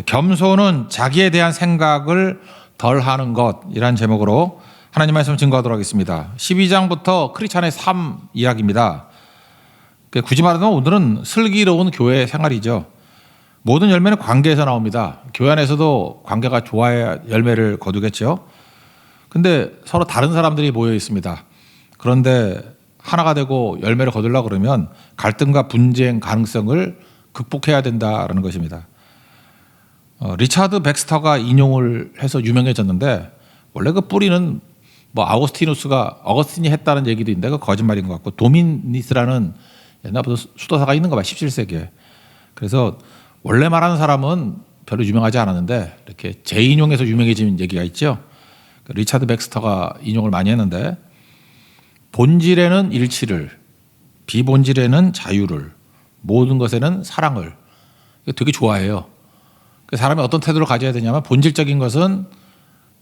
겸손은 자기에 대한 생각을 덜 하는 것이란 제목으로 하나님 말씀 증거하도록 하겠습니다. 12장부터 크리스찬의 삶 이야기입니다. 굳이 말하면 오늘은 슬기로운 교회 생활이죠. 모든 열매는 관계에서 나옵니다. 교회 안에서도 관계가 좋아야 열매를 거두겠죠. 근데 서로 다른 사람들이 모여 있습니다. 그런데 하나가 되고 열매를 거두려고 그러면 갈등과 분쟁 가능성을 극복해야 된다라는 것입니다. 리차드 백스터가 인용을 해서 유명해졌는데 원래 그 뿌리는 뭐 어거스틴이 했다는 얘기도 있는데 그 거짓말인 것 같고 도미니스라는 옛날부터 수도사가 있는 거 봐 17세기에. 그래서 원래 말하는 사람은 별로 유명하지 않았는데 이렇게 재인용해서 유명해진 얘기가 있죠. 리차드 백스터가 인용을 많이 했는데 본질에는 일치를, 비본질에는 자유를, 모든 것에는 사랑을. 되게 좋아해요. 사람이 어떤 태도를 가져야 되냐면 본질적인 것은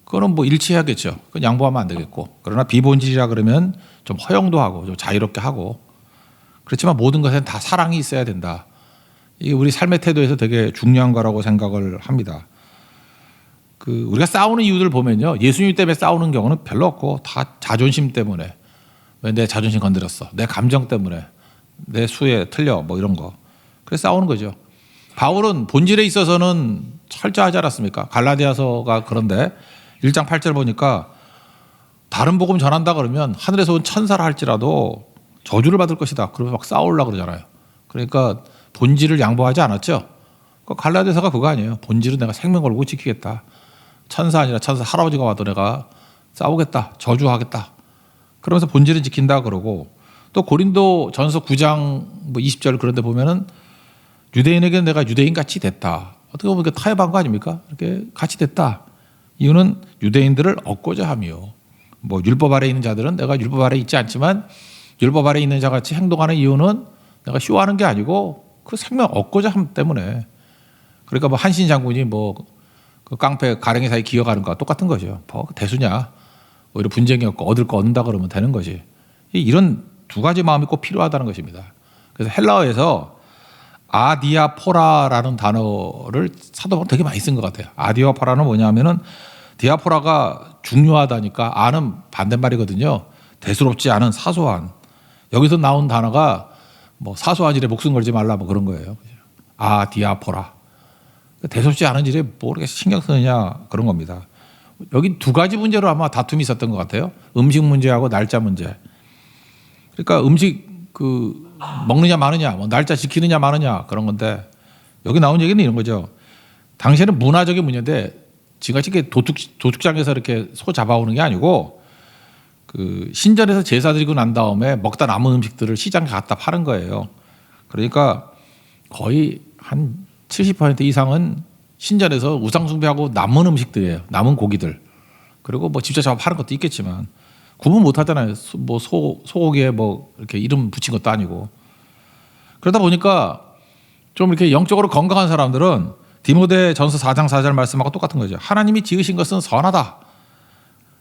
그거는 뭐 일치해야겠죠. 그건 양보하면 안 되겠고. 그러나 비본질이라 그러면 좀 허용도 하고 좀 자유롭게 하고. 그렇지만 모든 것에는 다 사랑이 있어야 된다. 이게 우리 삶의 태도에서 되게 중요한 거라고 생각을 합니다. 우리가 싸우는 이유들 보면요. 예수님 때문에 싸우는 경우는 별로 없고 다 자존심 때문에. 왜 내 자존심 건드렸어. 내 감정 때문에. 내 수에 틀려. 뭐 이런 거. 그래서 싸우는 거죠. 바울은 본질에 있어서는 철저하지 않았습니까? 갈라디아서가 그런데 1장 8절 보니까 다른 복음 전한다 그러면 하늘에서 온 천사라 할지라도 저주를 받을 것이다. 그러면 막 싸우려고 그러잖아요. 그러니까 본질을 양보하지 않았죠. 갈라디아서가 그거 아니에요. 본질은 내가 생명 걸고 지키겠다. 천사 아니라 천사 할아버지가 와도 내가 싸우겠다. 저주하겠다. 그러면서 본질은 지킨다 그러고 또 고린도 전서 9장 20절 그런 데 보면은 유대인에게는 내가 유대인 같이 됐다. 어떻게 보면 타협한 거 아닙니까? 이렇게 같이 됐다. 이유는 유대인들을 얻고자 함이요. 뭐 율법 아래 있는 자들은 내가 율법 아래 있지 않지만 율법 아래 있는 자 같이 행동하는 이유는 내가 쇼하는 게 아니고 그 생명 얻고자 함 때문에. 그러니까 뭐 한신 장군이 그 깡패 가랭이 사이 기어가는 거와 똑같은 거죠. 뭐 대수냐. 오히려 분쟁이 없고 얻을 거 얻는다 그러면 되는 거지. 이런 두 가지 마음이 꼭 필요하다는 것입니다. 그래서 헬라어에서 아디아포라라는 단어를 사도 바울은 되게 많이 쓴 것 같아요. 아디아포라는 뭐냐면은 디아포라가 중요하다니까 아는 반대말이거든요. 대수롭지 않은 사소한. 여기서 나온 단어가 뭐 사소한 일에 목숨 걸지 말라 뭐 그런 거예요. 아디아포라. 대수롭지 않은 일에 뭐 이렇게 신경 쓰느냐 그런 겁니다. 여기 두 가지 문제로 아마 다툼이 있었던 것 같아요. 음식 문제하고 날짜 문제. 그러니까 음식 먹느냐 마느냐, 뭐 날짜 지키느냐 마느냐 그런 건데 여기 나온 얘기는 이런 거죠. 당시에는 문화적인 문제인데 지금같이 이렇게 도축장에서 이렇게 소 잡아오는 게 아니고 신전에서 제사 드리고 난 다음에 먹다 남은 음식들을 시장에 갖다 파는 거예요. 그러니까 거의 한 70% 이상은 신전에서 우상 숭배하고 남은 음식들이에요. 남은 고기들. 그리고 뭐 직접 잡아 파는 것도 있겠지만 구분 못 하잖아요. 뭐 소고기에 뭐 이렇게 이름 붙인 것도 아니고. 그러다 보니까 좀 이렇게 영적으로 건강한 사람들은 디모데전서 4장 4절 말씀하고 똑같은 거죠. 하나님이 지으신 것은 선하다.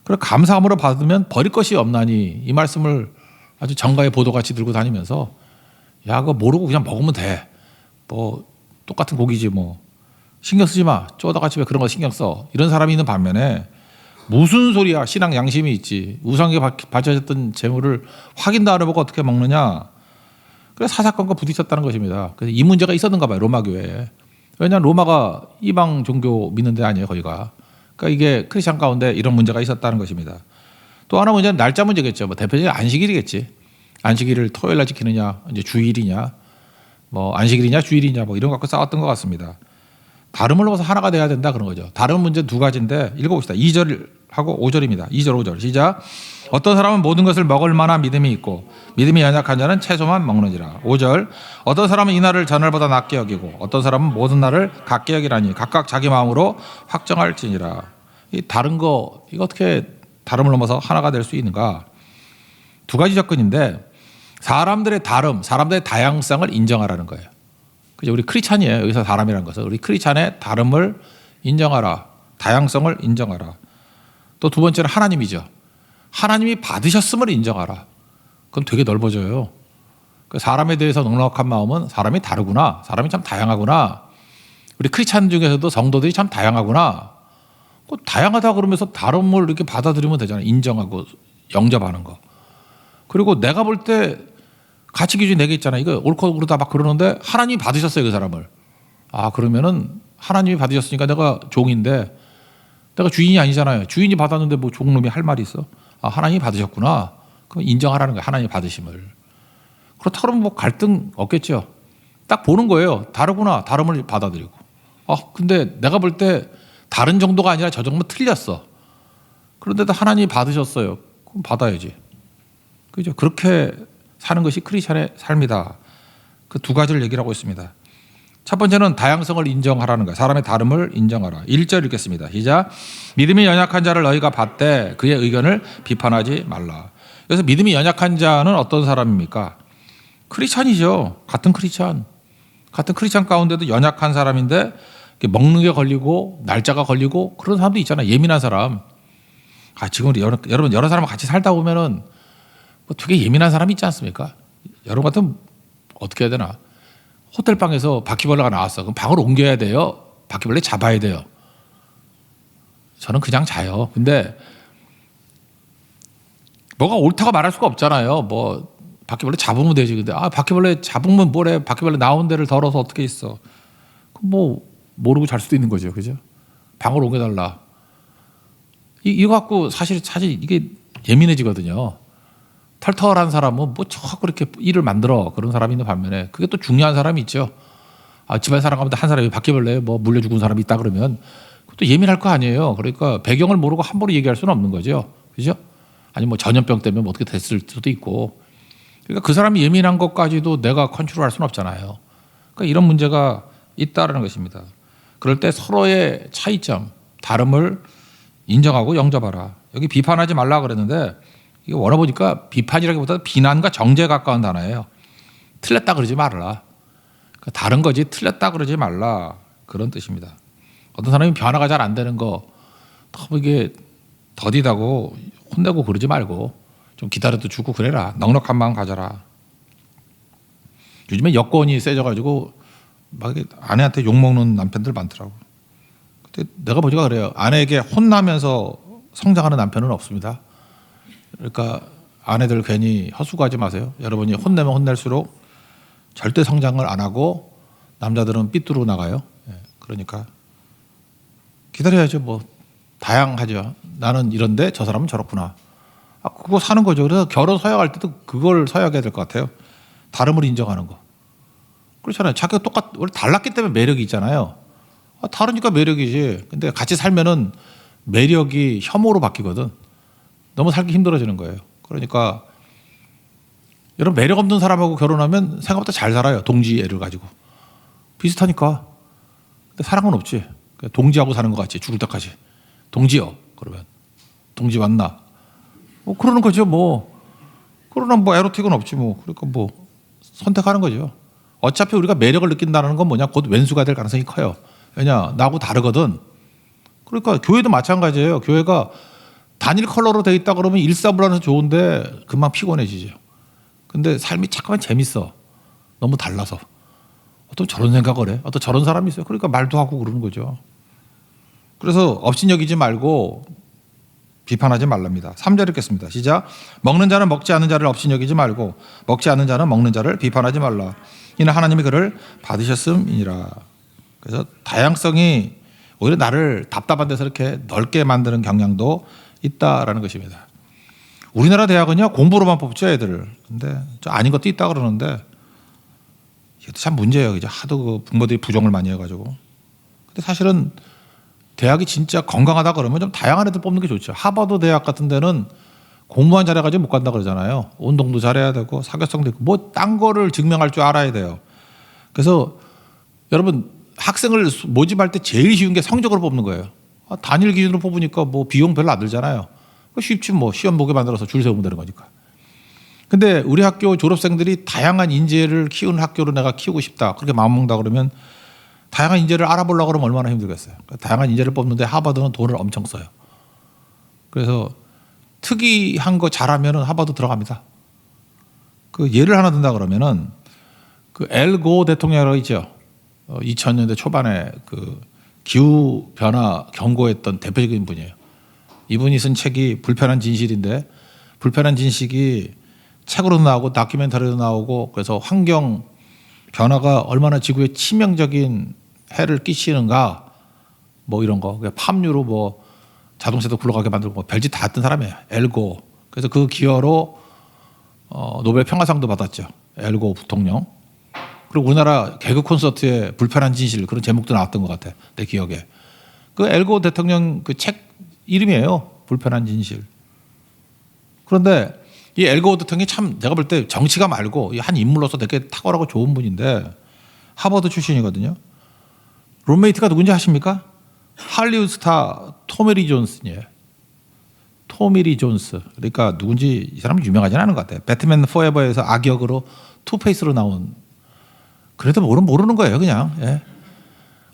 그리고 감사함으로 받으면 버릴 것이 없나니 이 말씀을 아주 정가의 보도같이 들고 다니면서 야 그거 모르고 그냥 먹으면 돼. 뭐 똑같은 고기지 뭐. 신경 쓰지 마. 쪼다같이 왜 그런 거 신경 써. 이런 사람이 있는 반면에 무슨 소리야. 신앙 양심이 있지. 우상에 바쳐졌던 재물을 확인도 안 해보고 어떻게 먹느냐. 그래서 사사건과 부딪혔다는 것입니다. 그래서 이 문제가 있었는가 봐요. 로마 교회에. 왜냐하면 로마가 이방 종교 믿는 데 아니에요. 거기가. 그러니까 이게 크리스천 가운데 이런 문제가 있었다는 것입니다. 또 하나 문제는 날짜 문제겠죠. 뭐 대표적인 안식일이겠지. 안식일을 토요일 날 지키느냐. 이제 주일이냐. 뭐 안식일이냐 주일이냐 뭐 이런 거 갖고 싸웠던 것 같습니다. 다름을 넘어서 하나가 돼야 된다 그런 거죠. 다른 문제는 두 가지인데 읽어봅시다. 2절하고 5절입니다. 2절 5절 시작. 어떤 사람은 모든 것을 먹을 만한 믿음이 있고 믿음이 연약한 자는 채소만 먹는지라. 5절 어떤 사람은 이 날을 전날보다 낮게 여기고 어떤 사람은 모든 날을 같게 여기라니 각각 자기 마음으로 확정할지니라. 이 다른 거 이거 어떻게 다름을 넘어서 하나가 될 수 있는가. 두 가지 접근인데 사람들의 다름, 사람들의 다양성을 인정하라는 거예요. 그죠? 우리 크리스찬이에요. 여기서 사람이라는 것은 우리 크리스찬의 다름을 인정하라. 다양성을 인정하라. 또 두 번째는 하나님이죠. 하나님이 받으셨음을 인정하라. 그럼 되게 넓어져요. 사람에 대해서 넉넉한 마음은 사람이 다르구나. 사람이 참 다양하구나. 우리 크리스찬 중에서도 성도들이 참 다양하구나. 다양하다 그러면서 다름을 이렇게 받아들이면 되잖아요. 인정하고 영접하는 거. 그리고 내가 볼 때 가치 기준이 4개 있잖아요. 이거 옳고 그르다 막 그러는데 하나님이 받으셨어요, 그 사람을. 아, 그러면은 하나님이 받으셨으니까 내가 종인데 내가 주인이 아니잖아요. 주인이 받았는데 뭐 종놈이 할 말이 있어? 아, 하나님이 받으셨구나. 그럼 인정하라는 거예요. 하나님이 받으심을. 그렇다 그러면 뭐 갈등 없겠죠. 딱 보는 거예요. 다르구나. 다름을 받아들이고. 아, 근데 내가 볼 때 다른 정도가 아니라 저 정도 틀렸어. 그런데도 하나님이 받으셨어요. 그럼 받아야지. 그죠? 그렇게 사는 것이 크리스천의 삶이다. 그 두 가지를 얘기를 하고 있습니다. 첫 번째는 다양성을 인정하라는 거예요. 사람의 다름을 인정하라. 1절 읽겠습니다. 시작. 믿음이 연약한 자를 너희가 받되 그의 의견을 비판하지 말라. 그래서 믿음이 연약한 자는 어떤 사람입니까? 크리스천이죠. 같은 크리스천 가운데도 연약한 사람인데 먹는 게 걸리고 날짜가 걸리고 그런 사람도 있잖아요. 예민한 사람. 아, 지금 여러분 여러 사람과 같이 살다 보면은 뭐 되게 예민한 사람이 있지 않습니까? 여러분 같으면 어떻게 해야 되나? 호텔 방에서 바퀴벌레가 나왔어. 그럼 방을 옮겨야 돼요. 바퀴벌레 잡아야 돼요. 저는 그냥 자요. 근데 뭐가 옳다고 말할 수가 없잖아요. 뭐 바퀴벌레 잡으면 되지. 근데 아, 바퀴벌레 잡으면 뭐래? 바퀴벌레 나온 데를 덜어서 어떻게 있어? 뭐 모르고 잘 수도 있는 거죠. 그죠? 방을 옮겨달라. 이거 갖고 사실 이게 예민해지거든요. 털털한 사람은 뭐 자꾸 그렇게 일을 만들어 그런 사람이 있는 반면에 그게 또 중요한 사람이 있죠. 아, 집안 사람 가운데 한 사람이 바퀴벌레 뭐 물려 죽은 사람이 있다 그러면 그것도 예민할 거 아니에요. 그러니까 배경을 모르고 함부로 얘기할 수는 없는 거죠. 그죠? 아니 뭐 전염병 때문에 뭐 어떻게 됐을 수도 있고. 그러니까 그 사람이 예민한 것까지도 내가 컨트롤할 수는 없잖아요. 그러니까 이런 문제가 있다라는 것입니다. 그럴 때 서로의 차이점, 다름을 인정하고 영접하라. 여기 비판하지 말라 그랬는데 이거 원어 보니까 비판이라기보다 비난과 정죄에 가까운 단어예요. 틀렸다 그러지 말라. 그러니까 다른 거지 틀렸다 그러지 말라. 그런 뜻입니다. 어떤 사람이 변화가 잘 안 되는 거 너무 이게 더디다고 혼내고 그러지 말고 좀 기다려도 주고 그래라. 넉넉한 마음 가져라. 요즘에 여권이 세져가지고 막 아내한테 욕먹는 남편들 많더라고. 근데 내가 보니까 그래요. 아내에게 혼나면서 성장하는 남편은 없습니다. 그러니까 아내들 괜히 헛수고하지 마세요. 여러분이 혼내면 혼낼수록 절대 성장을 안 하고 남자들은 삐뚤어 나가요. 그러니까 기다려야죠. 뭐 다양하죠. 나는 이런데 저 사람은 저렇구나. 아, 그거 사는 거죠. 그래서 결혼 서약할 때도 그걸 서약해야 될 것 같아요. 다름을 인정하는 거. 그렇잖아요. 자기가 원래 달랐기 때문에 매력이 있잖아요. 아, 다르니까 매력이지. 근데 같이 살면은 매력이 혐오로 바뀌거든. 너무 살기 힘들어지는 거예요. 그러니까 여러분 매력 없는 사람하고 결혼하면 생각보다 잘 살아요. 동지 애를 가지고. 비슷하니까. 근데 사랑은 없지. 동지하고 사는 것 같지. 죽을 때까지. 동지요. 그러면. 동지 왔나? 뭐 그러는 거죠. 뭐. 그러나 뭐 에로틱은 없지 뭐. 그러니까 뭐 선택하는 거죠. 어차피 우리가 매력을 느낀다는 건 뭐냐? 곧 왼수가 될 가능성이 커요. 왜냐? 나하고 다르거든. 그러니까 교회도 마찬가지예요. 교회가 단일 컬러로 돼 있다 그러면 일사불란해서 좋은데 금방 피곤해지죠. 근데 삶이 잠깐만 재밌어. 너무 달라서. 어떤 저런 생각을 해. 어떤 저런 사람이 있어요. 그러니까 말도 하고 그러는 거죠. 그래서 업신여기지 말고 비판하지 말랍니다. 3절 읽겠습니다. 시작. 먹는 자는 먹지 않는 자를 업신여기지 말고 먹지 않는 자는 먹는 자를 비판하지 말라. 이는 하나님이 그를 받으셨음이니라. 그래서 다양성이 오히려 나를 답답한 데서 이렇게 넓게 만드는 경향도 있다라는 것입니다. 우리나라 대학은요 공부로만 뽑죠 애들을. 근데 저 아닌 것도 있다 그러는데 이것도 참 문제예요. 이제 하도 그 부모들이 부정을 많이 해가지고. 근데 사실은 대학이 진짜 건강하다 그러면 좀 다양한 애들 뽑는 게 좋죠. 하버드 대학 같은 데는 공부만 잘해가지고 못 간다 그러잖아요. 운동도 잘해야 되고 사교성도 있고 뭐 딴 거를 증명할 줄 알아야 돼요. 그래서 여러분 학생을 모집할 때 제일 쉬운 게 성적으로 뽑는 거예요. 단일 기준으로 뽑으니까 뭐 비용 별로 안 들잖아요. 쉽지 뭐 시험 보게 만들어서 줄 세우면 되는 거니까. 근데 우리 학교 졸업생들이 다양한 인재를 키우는 학교로 내가 키우고 싶다. 그렇게 마음먹는다 그러면 다양한 인재를 알아보려고 그러면 얼마나 힘들겠어요. 다양한 인재를 뽑는데 하버드는 돈을 엄청 써요. 그래서 특이한 거 잘하면 하버드 들어갑니다. 그 예를 하나 든다 그러면은 그 엘 고 대통령이라고 있죠. 2000년대 초반에 그 기후 변화 경고했던 대표적인 분이에요. 이분이 쓴 책이 불편한 진실인데, 불편한 진실이 책으로도 나오고 다큐멘터리도 나오고, 그래서 환경 변화가 얼마나 지구에 치명적인 해를 끼치는가 뭐 이런 거. 팜유로 뭐 자동차도 굴러가게 만들고 뭐 별짓 다 했던 사람이에요. 엘고. 그래서 그 기여로 노벨 평화상도 받았죠. 엘고 부통령. 그리고 우리나라 개그 콘서트에 불편한 진실 그런 제목도 나왔던 것 같아. 내 기억에. 그 엘고 대통령 그 책 이름이에요. 불편한 진실. 그런데 이 엘고 대통령이 참 내가 볼 때 정치가 말고 한 인물로서 되게 탁월하고 좋은 분인데 하버드 출신이거든요. 룸메이트가 누군지 아십니까? 할리우드 스타 토미리 존슨이에요. 토미리 존스. 그러니까 누군지 이 사람은 유명하지는 않은 것 같아요. 배트맨 포에버에서 악역으로 투페이스로 나온. 그래도 모르는 거예요, 그냥. 예.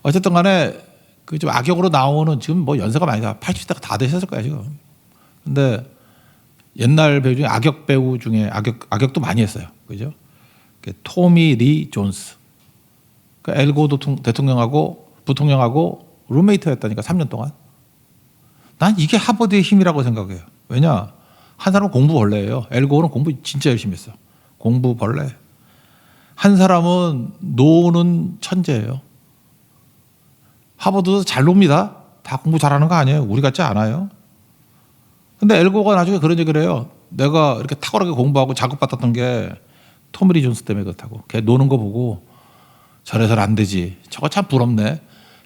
어쨌든 간에 그 좀 악역으로 나오는 지금 뭐 연세가 많이 80대가 다 되셨을 거예요, 지금. 근데 옛날 배우 중에 악역 배우 중에 악역도 많이 했어요. 그죠? 토미 리 존스. 그 엘고 대통령하고 부통령하고 룸메이트였다니까 3년 동안. 난 이게 하버드의 힘이라고 생각해요. 왜냐? 한 사람은 공부 벌레예요. 엘고는 공부 진짜 열심히 했어. 공부 벌레. 한 사람은 노는 천재예요. 하버드도 잘 놉니다. 다 공부 잘하는 거 아니에요. 우리 같지 않아요. 근데 엘고가 나중에 그런 얘기를 해요. 내가 이렇게 탁월하게 공부하고 자극받았던 게 토미리 존스 때문에 그렇다고. 걔 노는 거 보고 저래서는 안 되지. 저거 참 부럽네.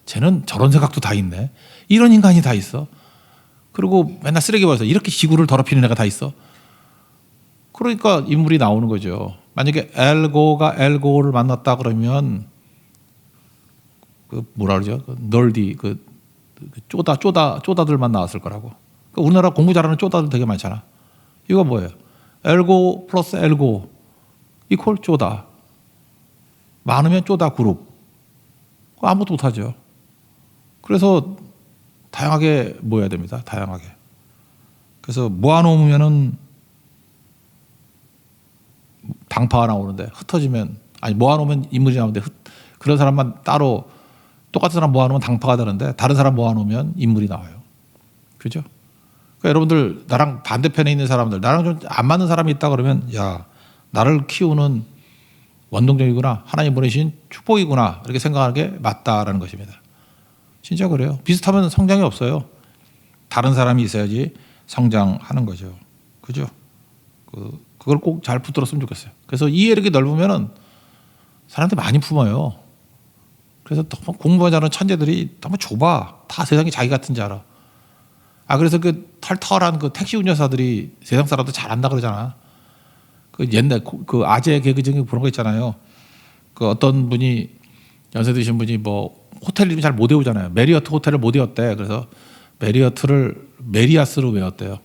쟤는 저런 생각도 다 있네. 이런 인간이 다 있어. 그리고 맨날 쓰레기 버려서 이렇게 지구를 더럽히는 애가 다 있어. 그러니까 인물이 나오는 거죠. 만약에 엘고가 엘고를 만났다 그러면 그 뭐라 그러죠? 그 널디 쪼다들만 나왔을 거라고. 그러니까 우리나라 공부 잘하는 쪼다들 되게 많잖아. 이거 뭐예요? 엘고 플러스 엘고 이퀄 쪼다. 많으면 쪼다 그룹. 아무것도 못하죠. 그래서 다양하게 모여야 됩니다. 다양하게. 그래서 모아놓으면은 당파가 나오는데 흩어지면 아니 모아놓으면 인물이 나오는데 그런 사람만 따로 똑같은 사람 모아놓으면 당파가 되는데 다른 사람 모아놓으면 인물이 나와요. 그죠? 그러니까 여러분들 나랑 반대편에 있는 사람들 나랑 좀 안 맞는 사람이 있다 그러면 야 나를 키우는 원동력이구나. 하나님 보내신 축복이구나. 이렇게 생각하는 게 맞다라는 것입니다. 진짜 그래요. 비슷하면 성장이 없어요. 다른 사람이 있어야지 성장하는 거죠. 그죠? 그걸 꼭 잘 붙들었으면 좋겠어요. 그래서 이해력이 넓으면은 사람들이 많이 품어요. 그래서 공부하지 않은 천재들이 너무 좁아. 다 세상이 자기 같은 줄 알아. 그래서 그 털털한 그 택시 운전사들이 세상 사람도 잘한다 그러잖아. 그 옛날 그 아재 개그 중에 그런 거 있잖아요. 그 어떤 분이 연세 드신 분이 뭐 호텔 이름 잘 못 외우잖아요. 메리어트 호텔을 못 외웠대. 그래서 메리어트를 메리아스로 외웠대요.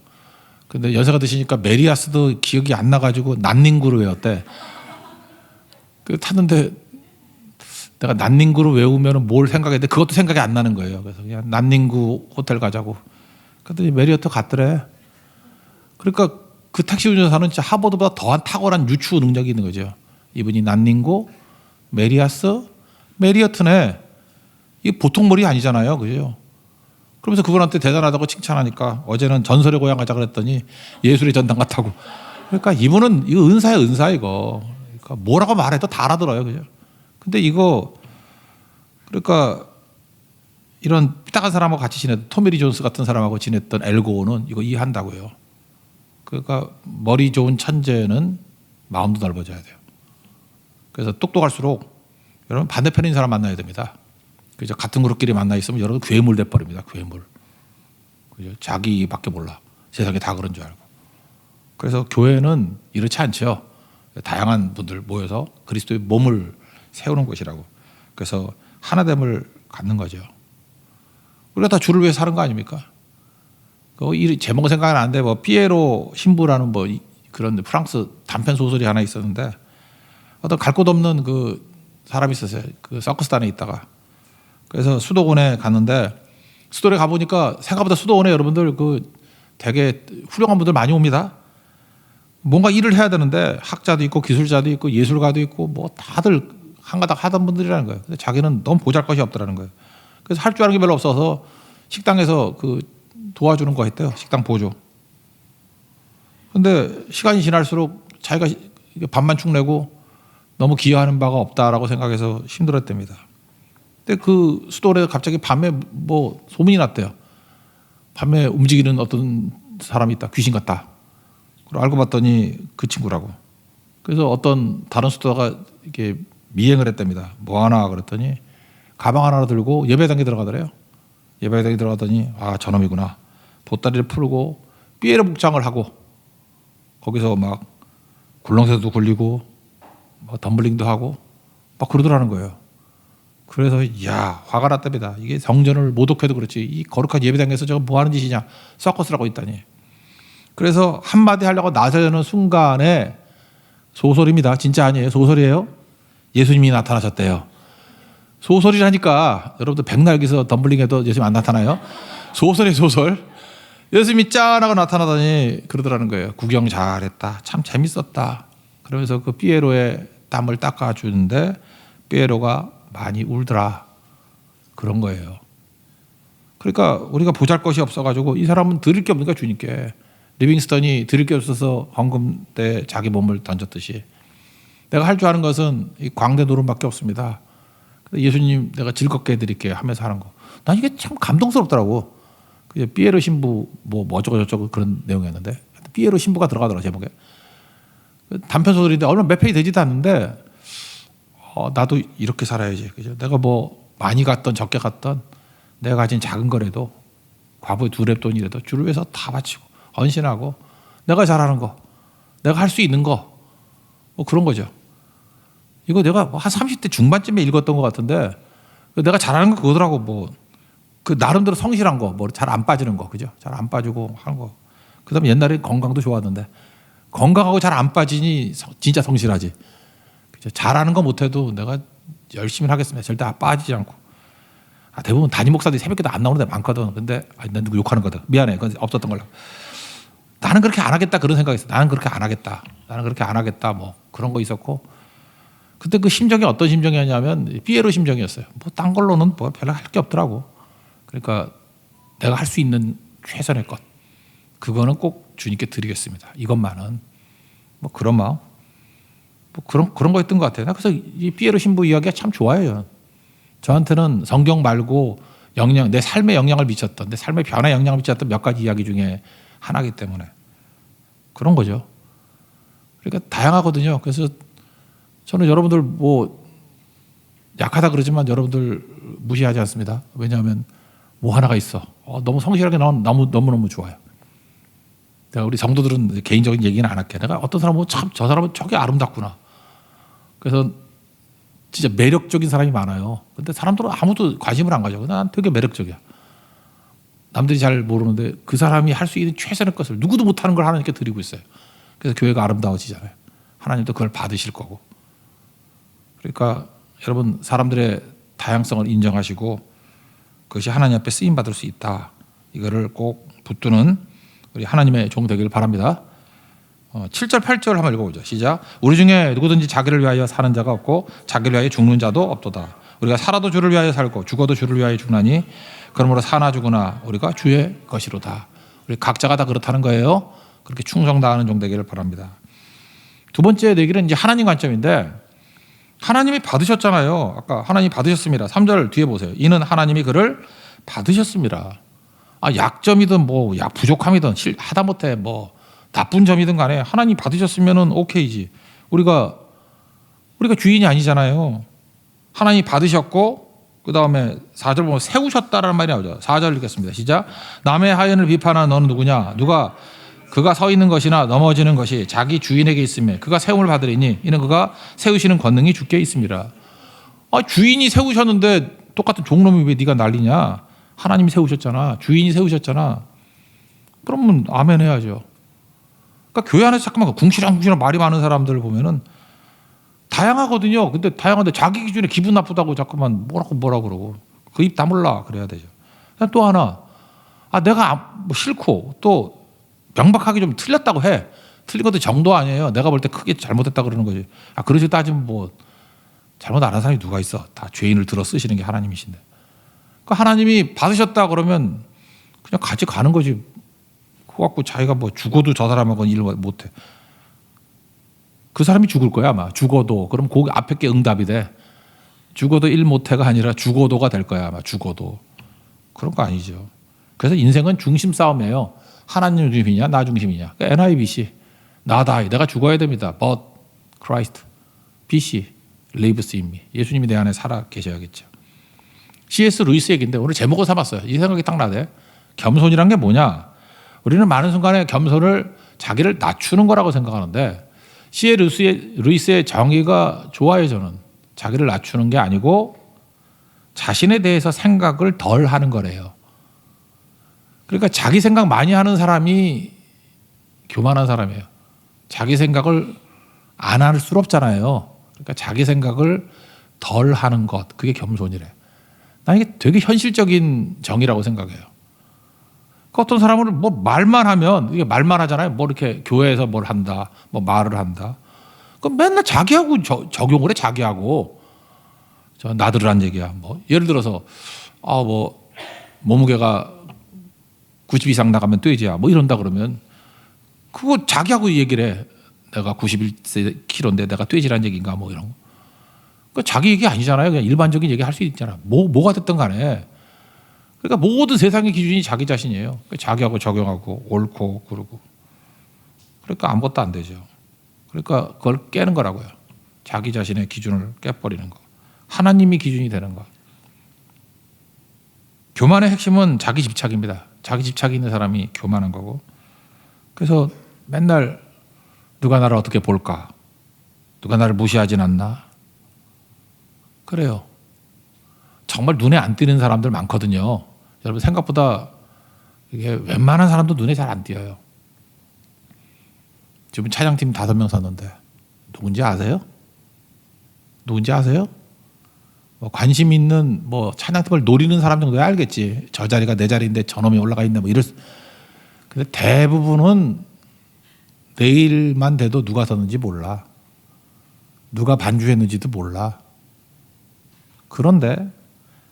근데 연세가 드시니까 메리아스도 기억이 안 나가지고 난닝구를 외웠대. 그 탔는데 내가 난닝구를 외우면 뭘 생각했는데 그것도 생각이 안 나는 거예요. 그래서 그냥 난닝구 호텔 가자고. 그랬더니 메리어트 갔더래. 그러니까 그 택시 운전사는 진짜 하버드보다 더한 탁월한 유추 능력이 있는 거죠. 이분이 난닝구, 메리아스, 메리어트네. 이게 보통 머리 아니잖아요. 그죠? 그러면서 그분한테 대단하다고 칭찬하니까 어제는 전설의 고향 가자 그랬더니 예술의 전당 같다고. 그러니까 이분은 이거 은사야 은사 이거. 그러니까 뭐라고 말해도 다 알아들어요. 그죠? 근데 이거 그러니까 이런 삐딱한 사람하고 같이 지냈던 토미리 존스 같은 사람하고 지냈던 엘고는 이거 이해한다고요. 그러니까 머리 좋은 천재는 마음도 넓어져야 돼요. 그래서 똑똑할수록 여러분 반대편에 있는 사람 만나야 됩니다. 그죠? 같은 그룹끼리 만나 있으면 여러분 괴물 돼버립니다. 괴물. 그죠? 자기밖에 몰라. 세상에 다 그런 줄 알고. 그래서 교회는 이렇지 않죠. 다양한 분들 모여서 그리스도의 몸을 세우는 것이라고. 그래서 하나됨을 갖는 거죠. 우리가 다 주를 위해 사는 거 아닙니까? 이 제목은 생각이 나는데 뭐 피에로 신부라는 뭐 그런 프랑스 단편 소설이 하나 있었는데 어떤 갈 곳 없는 그 사람이 있었어요. 그 서커스단에 있다가. 그래서 수도원에 갔는데 수도원에 가보니까 생각보다 수도원에 여러분들 그 되게 훌륭한 분들 많이 옵니다. 뭔가 일을 해야 되는데 학자도 있고 기술자도 있고 예술가도 있고 뭐 다들 한가닥 하던 분들이라는 거예요. 근데 자기는 너무 보잘것이 없더라는 거예요. 그래서 할 줄 아는 게 별로 없어서 식당에서 그 도와주는 거 했대요. 식당 보조. 근데 시간이 지날수록 자기가 밥만 축 내고 너무 기여하는 바가 없다라고 생각해서 힘들었답니다. 근데 그 수도원에 갑자기 밤에 뭐 소문이 났대요. 밤에 움직이는 어떤 사람이 있다. 귀신 같다. 그리고 알고 봤더니 그 친구라고. 그래서 어떤 다른 수도가 이렇게 미행을 했답니다. 뭐 하나 그랬더니 가방 하나 들고 예배당에 들어가더래요. 예배당에 들어가더니 아 저놈이구나. 보따리를 풀고 삐에로 복장을 하고 거기서 막 굴렁쇠도 굴리고 뭐 덤블링도 하고 막 그러더라는 거예요. 그래서 야 화가 났답니다. 이게 성전을 모독해도 그렇지 이 거룩한 예배당에서 저거 뭐 하는 짓이냐. 서커스를 하고 있다니. 그래서 한마디 하려고 나서는 순간에 소설입니다. 진짜 아니에요. 소설이에요. 예수님이 나타나셨대요. 소설이라니까 여러분들 백날기서 덤블링해도 예수님 안 나타나요? 소설이에요. 소설. 예수님이 짠하고 나타나더니 그러더라는 거예요. 구경 잘했다. 참 재밌었다. 그러면서 그 삐에로의 땀을 닦아주는데 삐에로가 많이 울더라. 그런 거예요. 그러니까 우리가 보잘것이 없어가지고 이 사람은 드릴 게 없으니까 주님께. 리빙스턴이 드릴 게 없어서 헌금 때 자기 몸을 던졌듯이 내가 할 줄 아는 것은 이 광대 노름밖에 없습니다. 예수님 내가 즐겁게 해드릴게요 하면서 하는 거. 난 이게 참 감동스럽더라고. 삐에로 신부 뭐 어쩌고 저쩌고 그런 내용이었는데 삐에로 신부가 들어가더라고 제목에. 단편 소설인데 얼마 몇 페이지 되지도 않는데 나도 이렇게 살아야지. 그죠? 내가 뭐 많이 갔던 적게 갔던 내가 가진 작은 거라도 과부의 두 랩돈이라도 주를 위해서 다 바치고 헌신하고 내가 잘하는 거 내가 할 수 있는 거 뭐 그런 거죠. 이거 내가 한 30대 중반쯤에 읽었던 것 같은데 내가 잘하는 거 그거더라고. 뭐 그 나름대로 성실한 거 뭐 잘 안 빠지는 거 그죠? 잘 안 빠지고 하는 거. 그다음에 옛날에 건강도 좋았는데 건강하고 잘 안 빠지니 진짜 성실하지. 그죠? 잘하는 거 못해도 내가 열심히 하겠습니다. 절대 빠지지 않고. 대부분 담임 목사들이 새벽에도 안 나오는 데 많거든. 근데 난 누구 욕하는 거다. 미안해. 그건 없었던 걸로. 나는 그렇게 안 하겠다 그런 생각이 있어. 나는 그렇게 안 하겠다. 나는 그렇게 안 하겠다. 뭐 그런 거 있었고. 그때 그 심정이 어떤 심정이었냐면 삐에로 심정이었어요. 뭐 딴 걸로는 뭐 별로 할 게 없더라고. 그러니까 내가 할 수 있는 최선의 것. 그거는 꼭 주님께 드리겠습니다. 이것만은 뭐 그런 마음. 뭐 그런 거였던 것 같아요. 그래서 이 삐에로 신부 이야기가 참 좋아해요. 저한테는 성경 말고 내 삶에 영향을 미쳤던, 내 삶의 변화에 영향을 미쳤던 몇 가지 이야기 중에 하나이기 때문에 그런 거죠. 그러니까 다양하거든요. 그래서 저는 여러분들 뭐 약하다 그러지만 여러분들 무시하지 않습니다. 왜냐하면 뭐 하나가 있어. 너무 성실하게 나온 너무너무 좋아요. 내가 우리 성도들은 개인적인 얘기는 안 할게. 내가 어떤 사람은 참 저 사람은 저게 아름답구나. 그래서 진짜 매력적인 사람이 많아요. 근데 사람들은 아무도 관심을 안 가져. 난 되게 매력적이야. 남들이 잘 모르는데 그 사람이 할 수 있는 최선의 것을 누구도 못하는 걸 하나님께 드리고 있어요. 그래서 교회가 아름다워지잖아요. 하나님도 그걸 받으실 거고. 그러니까 여러분 사람들의 다양성을 인정하시고 그것이 하나님 앞에 쓰임 받을 수 있다. 이거를 꼭 붙드는 우리 하나님의 종 되기를 바랍니다. 7절 8절 한번 읽어보죠. 시작. 우리 중에 누구든지 자기를 위하여 사는 자가 없고 자기를 위하여 죽는 자도 없도다. 우리가 살아도 주를 위하여 살고 죽어도 주를 위하여 죽나니 그러므로 사나 죽으나 우리가 주의 것이로다. 우리 각자가 다 그렇다는 거예요. 그렇게 충성 다하는 종 되기를 바랍니다. 두 번째 얘기는 이제 하나님 관점인데 하나님이 받으셨잖아요. 아까 하나님이 받으셨습니다. 3절 뒤에 보세요. 이는 하나님이 그를 받으셨습니다. 약점이든 뭐 부족함이든 하다못해 뭐 나쁜 점이든 간에 하나님 받으셨으면은 오케이지. 우리가 주인이 아니잖아요. 하나님 받으셨고 그다음에 4절 보면 세우셨다라는 말이 나오죠. 4절 읽겠습니다. 시작. 남의 하인을 비판하는 너는 누구냐? 누가 그가 서 있는 것이나 넘어지는 것이 자기 주인에게 있으며 그가 세움을 받으리니 이는 그가 세우시는 권능이 주께 있습니다. 주인이 세우셨는데 똑같은 종놈이 왜 네가 난리냐? 하나님이 세우셨잖아. 주인이 세우셨잖아. 그러면 아멘 해야죠. 그러니까 교회 안에서 잠깐만 궁시렁궁시렁 말이 많은 사람들을 보면은 다양하거든요. 근데 다양한데 자기 기준에 기분 나쁘다고 자꾸만 뭐라고 그러고 그 입 다물라 그래야 되죠. 또 하나 내가 뭐 싫고 또 명백하게 좀 틀렸다고 해. 틀린 것도 정도 아니에요. 내가 볼 때 크게 잘못했다 그러는 거지. 그러지 따지면 뭐 잘못 안 한 사람이 누가 있어? 다 죄인을 들어 쓰시는 게 하나님이신데. 그 하나님이 받으셨다 그러면 그냥 같이 가는 거지. 그거 갖고 자기가 뭐 죽어도 저 사람하고는 일 못해. 그 사람이 죽을 거야 아마. 죽어도. 그럼 그 앞에 게 응답이 돼. 죽어도 일 못해가 아니라 죽어도가 될 거야 아마. 죽어도. 그런 거 아니죠. 그래서 인생은 중심 싸움이에요. 하나님 중심이냐 나 중심이냐. 그러니까 NIBC. 나다. 내가 죽어야 됩니다. But Christ, BC, lives in me. 예수님이 내 안에 살아 계셔야겠죠. C.S. 루이스 얘기인데 오늘 제목을 삼았어요. 이 생각이 딱 나네. 겸손이란 게 뭐냐. 우리는 많은 순간에 겸손을 자기를 낮추는 거라고 생각하는데 C.S. 루이스의 정의가 좋아요. 저는 자기를 낮추는 게 아니고 자신에 대해서 생각을 덜 하는 거래요. 그러니까 자기 생각 많이 하는 사람이 교만한 사람이에요. 자기 생각을 안 할 수 없잖아요. 그러니까 자기 생각을 덜 하는 것, 그게 겸손이래. 나 이게 되게 현실적인 정의라고 생각해요. 그 어떤 사람은 뭐 말만 하면, 이게 말만 하잖아요. 뭐 이렇게 교회에서 뭘 한다, 뭐 말을 한다. 그럼 맨날 자기하고 적용을 해, 자기하고. 저 나들으란 얘기야. 뭐 예를 들어서 뭐 몸무게가 90 이상 나가면 돼지야. 뭐 이런다 그러면 그거 자기하고 얘기를 해. 내가 91kg인데 내가 돼지란 얘기인가 뭐 이런 거. 그 자기 얘기 아니잖아요. 그냥 일반적인 얘기 할 수 있잖아. 뭐가 됐든 간에. 그러니까 모든 세상의 기준이 자기 자신이에요. 자기하고 적용하고 옳고 그러고. 그러니까 아무것도 안 되죠. 그러니까 그걸 깨는 거라고요. 자기 자신의 기준을 깨버리는 거. 하나님이 기준이 되는 거. 교만의 핵심은 자기 집착입니다. 자기 집착이 있는 사람이 교만한 거고. 그래서 맨날 누가 나를 어떻게 볼까? 누가 나를 무시하진 않나? 그래요. 정말 눈에 안 띄는 사람들 많거든요. 여러분 생각보다 이게 웬만한 사람도 눈에 잘 안 띄어요. 지금 차장팀 5명 섰는데 누군지 아세요? 누군지 아세요? 뭐 관심 있는 뭐 찬양팀을 노리는 사람 정도야 알겠지. 저 자리가 내 자리인데 저놈이 올라가 있네 뭐 이럴. 근데 대부분은 내일만 돼도 누가 섰는지 몰라. 누가 반주했는지도 몰라. 그런데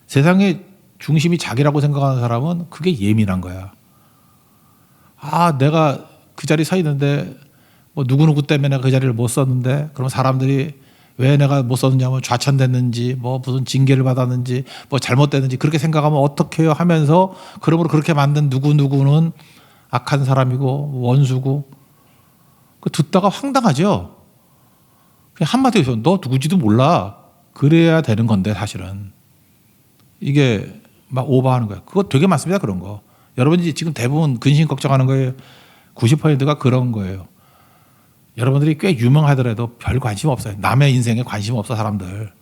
세상의 중심이 자기라고 생각하는 사람은 그게 예민한 거야. 내가 그 자리에 서 있는데 뭐 누구누구 때문에 내가 그 자리를 못 썼는데 그럼 사람들이 왜 내가 못 썼느냐면 좌천됐는지 뭐 무슨 징계를 받았는지 뭐 잘못됐는지 그렇게 생각하면 어떡해요 하면서 그러므로 그렇게 만든 누구누구는 악한 사람이고 원수고 그 듣다가 황당하죠. 그냥 한마디로 너 누구지도 몰라. 그래야 되는 건데 사실은 이게 막 오버하는 거예요. 그거 되게 많습니다. 그런 거. 여러분이 지금 대부분 근심 걱정하는 거에 90%가 그런 거예요. 여러분들이 꽤 유명하더라도 별 관심 없어요. 남의 인생에 관심 없어 사람들.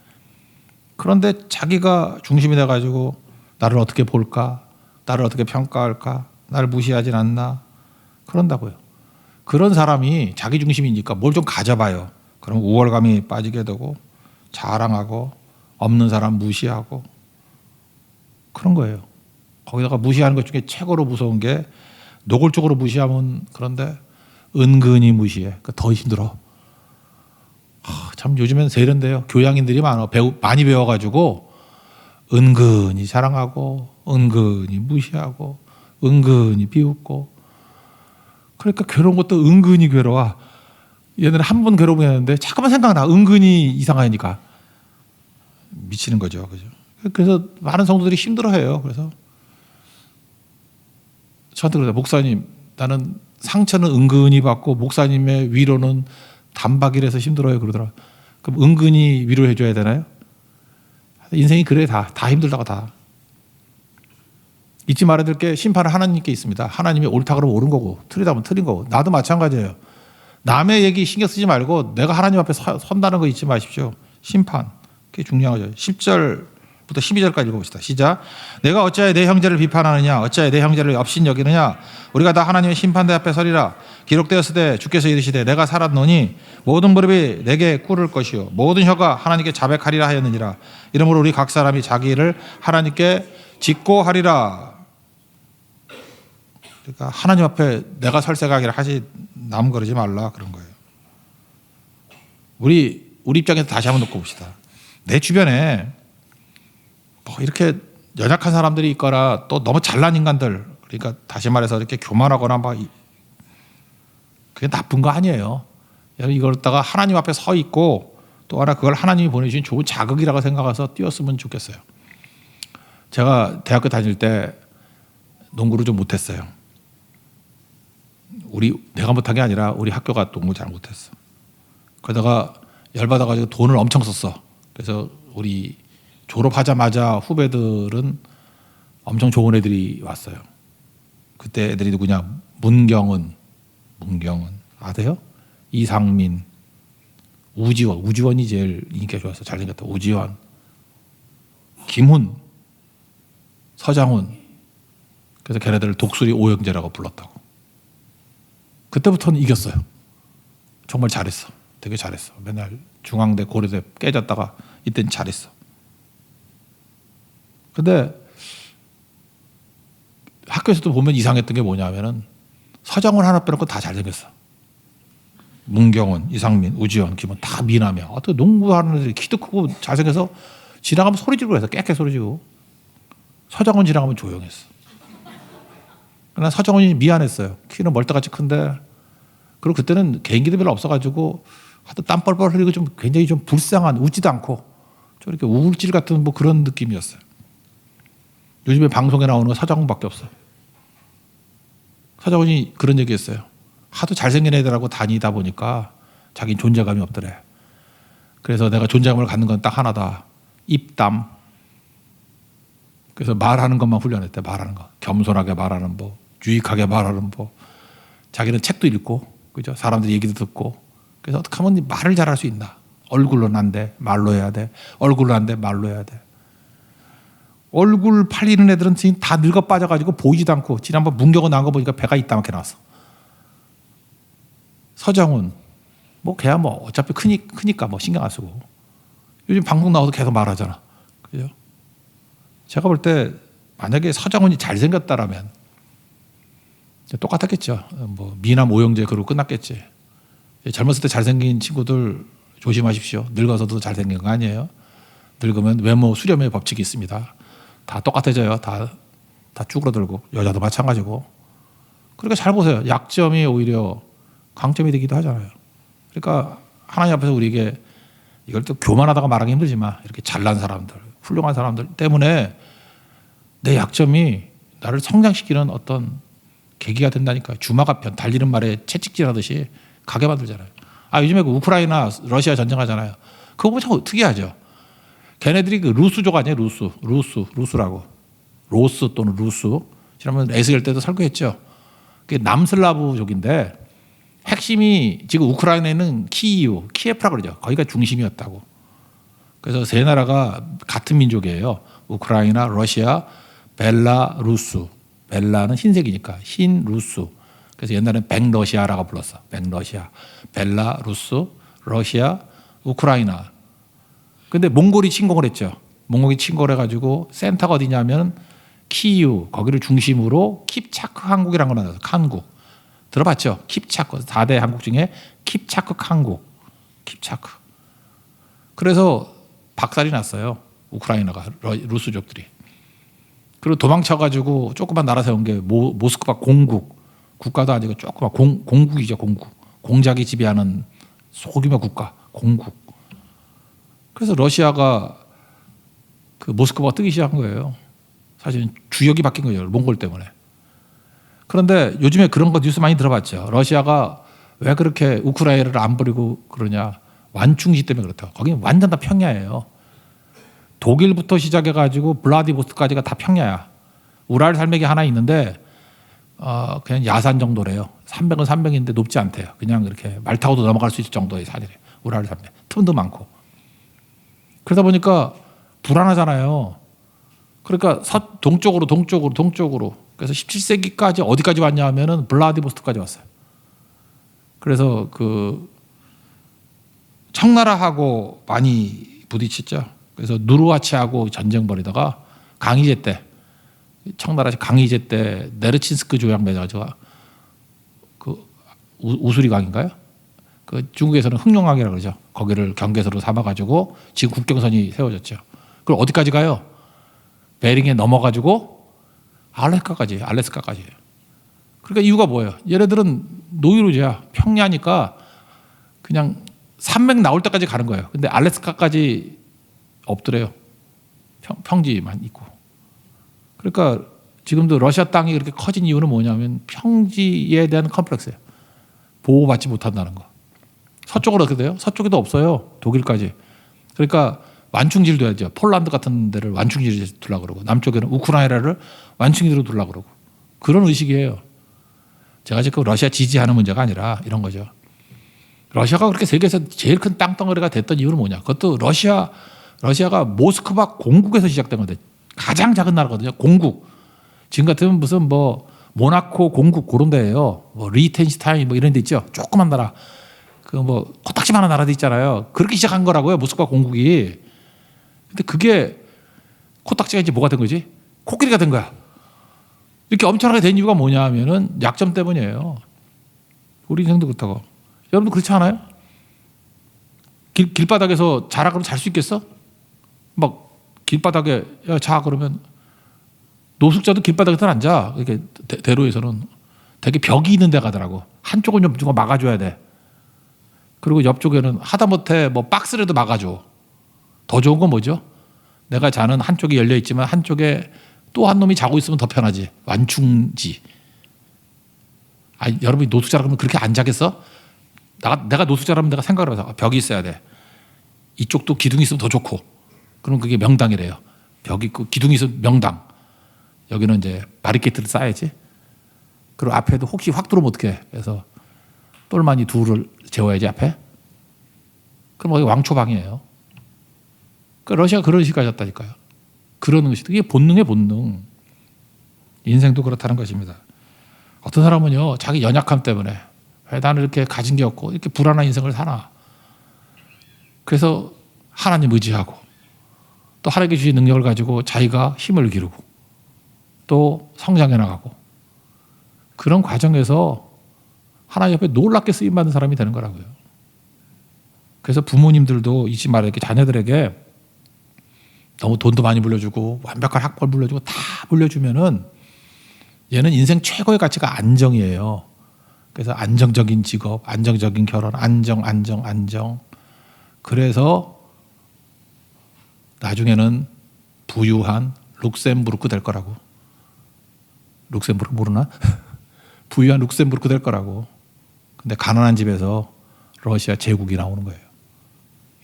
그런데 자기가 중심이 돼가지고 나를 어떻게 볼까? 나를 어떻게 평가할까? 나를 무시하진 않나? 그런다고요. 그런 사람이 자기 중심이니까 뭘 좀 가져봐요. 그럼 우월감이 빠지게 되고 자랑하고 없는 사람 무시하고 그런 거예요. 거기다가 무시하는 것 중에 최고로 무서운 게 노골적으로 무시하면 그런데 은근히 무시해. 더 힘들어. 참 요즘엔 세련돼요. 교양인들이 많이 배워가지고 은근히 자랑하고 은근히 무시하고 은근히 비웃고 그러니까 괴로운 것도 은근히 괴로워. 얘네는 한 번 괴로우는데 잠깐만 생각나. 은근히 이상하니까 미치는 거죠. 그죠? 그래서 많은 성도들이 힘들어해요. 그래서 저한테 그러다 목사님 나는 상처는 은근히 받고 목사님의 위로는 단박이라서 힘들어요 그러더라. 그럼 은근히 위로해 줘야 되나요? 인생이 그래 다 힘들다고 다. 잊지 말아야 될 게 심판은 하나님께 있습니다. 하나님이 옳다 그러면 옳은 거고 틀리다 그러면 틀린 거고 나도 마찬가지예요. 남의 얘기 신경 쓰지 말고 내가 하나님 앞에 선다는 거 잊지 마십시오. 심판 그게 중요한 거죠. 10절부터 12절까지 읽어봅시다. 시작. 내가 어찌하여 내 형제를 비판하느냐 어찌하여 내 형제를 업신 여기느냐 우리가 다 하나님의 심판대 앞에 서리라. 기록되었으되 주께서 이르시되 내가 살았노니 모든 무릎이 내게 꿇을 것이요 모든 혀가 하나님께 자백하리라 하였느니라. 이러므로 우리 각 사람이 자기 일을 하나님께 짓고 하리라. 그러니까 하나님 앞에 내가 설색하기를 하지 남 그러지 말라 그런 거예요. 우리 입장에서 다시 한번 놓고 봅시다. 내 주변에 뭐 이렇게 연약한 사람들이 있거나 또 너무 잘난 인간들, 그러니까 다시 말해서 이렇게 교만하거나 막 그게 나쁜 거 아니에요. 이걸 갖다가 하나님 앞에 서 있고 또 하나 그걸 하나님이 보내주신 좋은 자극이라고 생각해서 뛰었으면 좋겠어요. 제가 대학교 다닐 때 농구를 좀 못했어요. 내가 못한 게 아니라 우리 학교가 농구 잘 못했어. 그러다가 열받아가지고 돈을 엄청 썼어. 그래서 우리 졸업하자마자 후배들은 엄청 좋은 애들이 왔어요. 그때 애들이 누구냐? 문경은 아세요? 이상민, 우지원이 제일 인기가 좋았어. 잘생겼다. 우지원, 김훈, 서장훈. 그래서 걔네들을 독수리 오형제라고 불렀다고. 그때부터는 이겼어요. 정말 잘했어. 되게 잘했어. 맨날 중앙대 고려대 깨졌다가 이때는 잘했어. 근데 학교에서도 보면 이상했던 게 뭐냐면은 서장훈 하나 빼놓고 다 잘생겼어. 문경은, 이상민, 우지원, 김은 다 미남이야. 어떻게 농구하는 애들이 키도 크고 잘생겨서 지나가면 소리 지르고 해서 깨끗 소리 지르고. 서장훈 지나가면 조용했어. 난 서장훈이 미안했어요. 키는 멀다같이 큰데. 그리고 그때는 개인기도 별로 없어가지고 하여튼 땀 뻘뻘 흘리고 좀 굉장히 좀 불쌍한, 웃지도 않고 좀 이렇게 우울질 같은 뭐 그런 느낌이었어요. 요즘에 방송에 나오는 거 서장훈밖에 없어. 서장훈이 그런 얘기했어요. 하도 잘생긴 애들하고 다니다 보니까 자기는 존재감이 없더래. 그래서 내가 존재감을 갖는 건 딱 하나다. 입담. 그래서 말하는 것만 훈련했대. 말하는 거. 겸손하게 말하는 법, 유익하게 말하는 법. 자기는 책도 읽고, 그죠? 사람들 얘기도 듣고. 그래서 어떻게 하면 말을 잘할 수 있나? 얼굴로는 안 돼. 말로 해야 돼. 얼굴로 안 돼. 말로 해야 돼. 얼굴 팔리는 애들은 지금 다 늙어 빠져가지고 보이지도 않고 지난번 문경은 나온 거 보니까 배가 이따만하게 나왔어. 서장훈 뭐 걔야 뭐 어차피 크니까 뭐 신경 안 쓰고 요즘 방송 나와도 계속 말하잖아. 그죠? 제가 볼 때 만약에 서장훈이 잘생겼다라면 똑같았겠죠. 뭐 미남 오형제 그러고 끝났겠지. 젊었을 때 잘생긴 친구들 조심하십시오. 늙어서도 잘생긴 거 아니에요. 늙으면 외모 수렴의 법칙이 있습니다. 다 똑같아져요. 다 쭈그러들고 여자도 마찬가지고. 그러니까 잘 보세요. 약점이 오히려 강점이 되기도 하잖아요. 그러니까 하나님 앞에서 우리에게 이걸 또 교만하다가 말하기 힘들지만 이렇게 잘난 사람들, 훌륭한 사람들 때문에 내 약점이 나를 성장시키는 어떤 계기가 된다니까. 주마가 편 달리는 말에 채찍질하듯이 가게 만들잖아요. 요즘에 그 우크라이나 러시아 전쟁하잖아요. 그거 보면 참 특이하죠. 걔네들이 그 루스족 아니에요? 루스라고. 로스 또는 루스. 지난번 에스겔 때도 설교했죠. 그게 남슬라브족인데 핵심이 지금 우크라이나에는 키예프라고 그러죠. 거기가 중심이었다고. 그래서 세 나라가 같은 민족이에요. 우크라이나, 러시아, 벨라루스. 벨라는 흰색이니까 흰루스. 그래서 옛날에는 백러시아라고 불렀어. 백러시아, 벨라루스, 러시아, 우크라이나. 근데 몽골이 침공을 했죠. 몽골이 침공을 해가지고 센터가 어디냐면 키이우, 거기를 중심으로 킵차크 항국이라는 걸 만들어서 칸국. 들어봤죠? 킵차크. 4대 항국 중에 킵차크 항국. 킵차크. 그래서 박살이 났어요. 우크라이나가, 루스족들이. 그리고 도망쳐가지고 조그만 나라 세운 게 모스크바 공국. 국가도 아니고 조그만 공국이죠. 공국. 공작이 지배하는 소규모 국가. 공국. 그래서 러시아가 그 모스크바가 뜨기 시작한 거예요. 사실은 주역이 바뀐 거죠. 몽골 때문에. 그런데 요즘에 그런 거 뉴스 많이 들어봤죠. 러시아가 왜 그렇게 우크라이나를 안 버리고 그러냐. 완충지 때문에 그렇다고. 거기는 완전 다 평야예요. 독일부터 시작해가지고 블라디보스토크까지가 다 평야야. 우랄 산맥이 하나 있는데 그냥 야산 정도래요. 300은 300인데 높지 않대요. 그냥 이렇게 말 타고도 넘어갈 수 있을 정도의 산이래요. 우랄 산맥. 틈도 많고. 그러다 보니까 불안하잖아요. 그러니까 동쪽으로. 그래서 17세기까지 어디까지 왔냐 하면은 블라디보스토크까지 왔어요. 그래서 그 청나라하고 많이 부딪혔죠. 그래서 누르하치하고 전쟁 벌이다가 강희제 때 청나라 강희제 때 네르친스크 조약 맺어가지고 그 우수리 강인가요? 그 중국에서는 흑룡강이라고 그러죠. 거기를 경계선으로 삼아가지고 지금 국경선이 세워졌죠. 그럼 어디까지 가요? 베링에 넘어가지고 알래스카까지. 그러니까 이유가 뭐예요? 얘네들은 노이로제야. 평야니까 그냥 산맥 나올 때까지 가는 거예요. 근데 알래스카까지 없더래요. 평지만 있고. 그러니까 지금도 러시아 땅이 그렇게 커진 이유는 뭐냐면 평지에 대한 컴플렉스예요. 보호받지 못한다는 거. 서쪽으로 어떻게 돼요? 서쪽에도 없어요. 독일까지. 그러니까 완충지를 둬야죠. 폴란드 같은 데를 완충지를 두려고 그러고 남쪽에는 우크라이나를 완충지로 두려고 그러고 그런 의식이에요. 제가 지금 러시아 지지하는 문제가 아니라 이런 거죠. 러시아가 그렇게 세계에서 제일 큰 땅덩어리가 됐던 이유는 뭐냐? 그것도 러시아가 모스크바 공국에서 시작된 건데 가장 작은 나라거든요. 공국. 지금 같으면 무슨 뭐 모나코 공국 그런 데예요. 뭐 리텐슈타인 뭐 이런 데 있죠. 조그만 나라. 그 뭐 코딱지만한 나라도 있잖아요. 그렇게 시작한 거라고요. 모스크바 공국이. 근데 그게 코딱지가 이제 뭐가 된 거지? 코끼리가 된 거야. 이렇게 엄청나게 된 이유가 뭐냐 하면은 약점 때문이에요. 우리 인생도 그렇다고. 여러분도 그렇지 않아요? 길바닥에서 자라 그러면 잘 수 있겠어? 막 길바닥에 야, 자 그러면 노숙자도 길바닥에서 앉아. 이렇게 대로에서는 되게 벽이 있는 데 가더라고. 한쪽은 좀 누가 막아줘야 돼. 그리고 옆쪽에는 하다못해 뭐 박스라도 막아줘. 더 좋은 건 뭐죠? 내가 자는 한쪽이 열려 있지만 한쪽에 또 한 놈이 자고 있으면 더 편하지. 완충지. 여러분이 노숙자라 그러면 그렇게 안 자겠어? 내가 노숙자라면 내가 생각을 해서 벽이 있어야 돼. 이쪽도 기둥이 있으면 더 좋고. 그럼 그게 명당이래요. 벽이 있고 기둥이 있으면 명당. 여기는 이제 바리케이트를 쌓아야지. 그리고 앞에도 혹시 확 들어오면 어떡해. 그래서 똘마니 둘을 재워야지 앞에. 그럼 거기 왕초방이에요. 그러니까 러시아가 그런 식까지 했다니까요. 그런 의식. 이게 본능의 본능. 인생도 그렇다는 것입니다. 어떤 사람은요, 자기 연약함 때문에 왜 나는 이렇게 가진 게 없고 이렇게 불안한 인생을 사나. 그래서 하나님 의지하고 또 하나님께 주신 능력을 가지고 자기가 힘을 기르고 또 성장해 나가고 그런 과정에서 하나님 옆에 놀랍게 쓰임받는 사람이 되는 거라고요. 그래서 부모님들도 잊지 말아야 이렇게 자녀들에게 너무 돈도 많이 물려주고 완벽한 학벌 물려주고 다 물려주면은 얘는 인생 최고의 가치가 안정이에요. 그래서 안정적인 직업, 안정적인 결혼, 안정. 그래서 나중에는 부유한 룩셈부르크 될 거라고. 룩셈부르크 모르나? 부유한 룩셈부르크 될 거라고. 근데 가난한 집에서 러시아 제국이 나오는 거예요.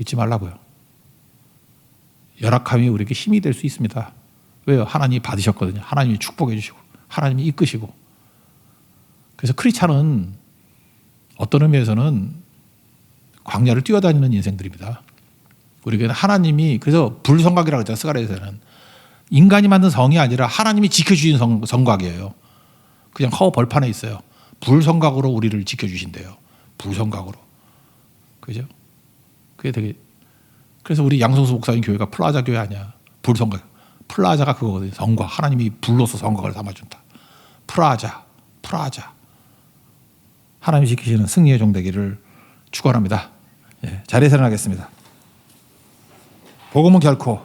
잊지 말라고요. 열악함이 우리에게 힘이 될 수 있습니다. 왜요? 하나님이 받으셨거든요. 하나님이 축복해 주시고 하나님이 이끄시고. 그래서 크리스찬은 어떤 의미에서는 광야를 뛰어다니는 인생들입니다. 우리에게는 하나님이 그래서 불성곽이라고 하죠. 스가랴에서는 인간이 만든 성이 아니라 하나님이 지켜주신 성곽이에요. 그냥 허 벌판에 있어요. 불성곽으로 우리를 지켜주신대요. 불성곽으로. 그죠? 그게 되게. 그래서 우리 양성수 목사님 교회가 플라자 교회 아니야. 불성곽. 플라자가 그거거든요. 성곽. 하나님이 불로서 성곽을 삼아준다. 프라자. 하나님이 지키시는 승리의 종 되기를 축원합니다. 예, 자리에서 일어나겠습니다. 복음은 결코